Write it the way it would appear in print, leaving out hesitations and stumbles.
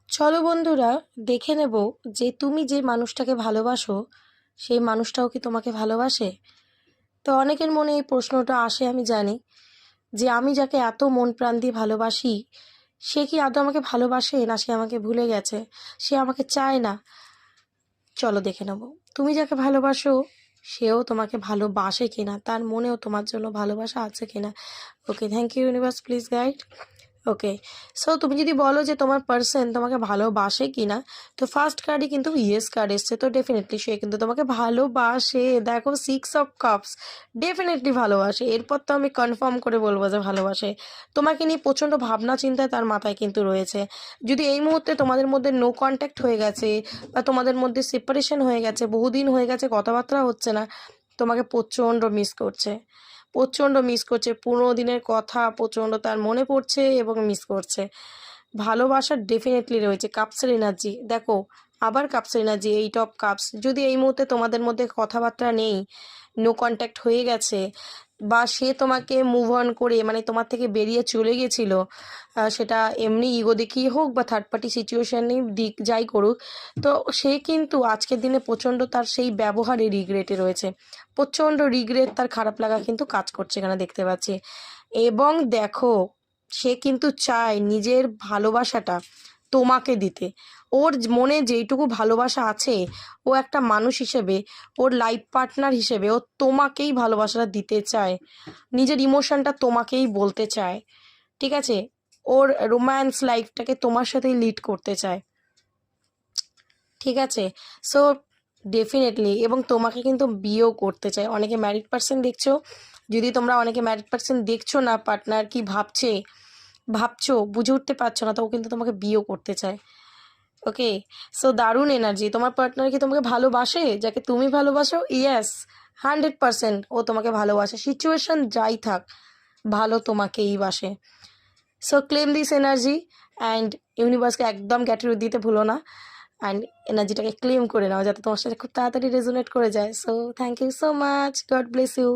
চলো বন্ধুরা, দেখে নেব যে তুমি যে মানুষটাকে ভালোবাসো সেই মানুষটাও কি তোমাকে ভালোবাসে। তো অনেকের মনে এই প্রশ্নটা আসে, আমি জানি, যে আমি যাকে এত মন প্রাণ দিয়ে ভালোবাসি সে কি আদৌ আমাকে ভালোবাসে, না সে আমাকে ভুলে গেছে, সে আমাকে চায় না। চলো দেখে নেব তুমি যাকে ভালোবাসো সেও তোমাকে ভালোবাসে কিনা, তার মনেও তোমার জন্য ভালোবাসা আছে কিনা। Okay, thank you universe, please guide. Okay, so তুমি যদি বলো যে তোমার পার্সন তোমাকে ভালোবাসে কিনা, তো ফার্স্ট কার্ডই কিন্তু ইয়েস কার্ড এসছে, তো ডেফিনেটলি সে কিন্তু তোমাকে ভালোবাসে। দেখো, 6 অফ কাপস, ডেফিনেটলি ভালোবাসে। এরপর তো আমি কনফার্ম করে বলবো যে ভালোবাসে। তোমাকে নিয়ে প্রচণ্ড ভাবনা চিন্তায় তার মাথায় কিন্তু রয়েছে। যদি এই মুহূর্তে তোমাদের মধ্যে নো কন্ট্যাক্ট হয়ে গেছে বা তোমাদের মধ্যে সেপারেশন হয়ে গেছে, বহুদিন হয়ে গেছে, কথাবার্তা হচ্ছে না, তোমাকে প্রচণ্ড মিস করছে, প্রচণ্ড মিস করছে। 15 দিনের কথা প্রচণ্ড তার মনে পড়ছে এবং মিস করছে। ভালোবাসার ডেফিনেটলি রয়েছে। কাপসের এনার্জি দেখো, আবার কাপসের এনার্জি, 8 অফ কাপস। যদি এই মুহূর্তে তোমাদের মধ্যে কথাবার্তা নেই, নো কন্ট্যাক্ট হয়ে গেছে, বা সে তোমাকে মুভ অন করে মানে তোমার থেকে বেরিয়ে চলে গেছিল, সেটা এমনি ইগো দেখিয়ে হোক বা থার্ড পার্টি সিচুয়েশানে দিক যাই করুক, তো সে কিন্তু আজকের দিনে প্রচণ্ড তার সেই ব্যবহারে রিগ্রেটে রয়েছে। প্রচণ্ড রিগ্রেট, তার খারাপ লাগা কিন্তু কাজ করছে এখানে দেখতে পাচ্ছি। এবং দেখো, সে কিন্তু চায় নিজের ভালোবাসাটা তোমাকে দিতে। ওর মনে যেইটুকু ভালোবাসা আছে, ও একটা মানুষ হিসেবে, ওর লাইফ পার্টনার হিসেবে ও তোমাকেই ভালোবাসাটা দিতে চায়, নিজের ইমোশনটা তোমাকেই বলতে চায়। ঠিক আছে, ওর রোম্যান্স লাইফটাকে তোমার সাথেই লিড করতে চায়। ঠিক আছে, সো ডেফিনেটলি, এবং তোমাকে কিন্তু বিয়েও করতে চায়। অনেকে ম্যারিড পার্সন দেখছো, যদি তোমরা অনেকে ম্যারিড পার্সন দেখছো না, পার্টনার কি ভাবছো বুঝে উঠতে পারছো না, তো ও কিন্তু তোমাকে বিয়েও করতে চায়। ওকে, সো দারুণ এনার্জি। তোমার পার্টনার কি তোমাকে ভালোবাসে যাকে তুমি ভালোবাসো? ইয়েস, 100% ও তোমাকে ভালোবাসে। সিচুয়েশন যাই থাক, ভালো তোমাকেই বাসে। So claim this energy and ইউনিভার্সকে একদম গ্র্যাটিটিউড দিতে ভুলো না, অ্যান্ড এনার্জিটাকে ক্লেম করে নাও যাতে তোমার সাথে খুব তাড়াতাড়ি রেজোনেট করে যায়। So thank you so much, God bless you.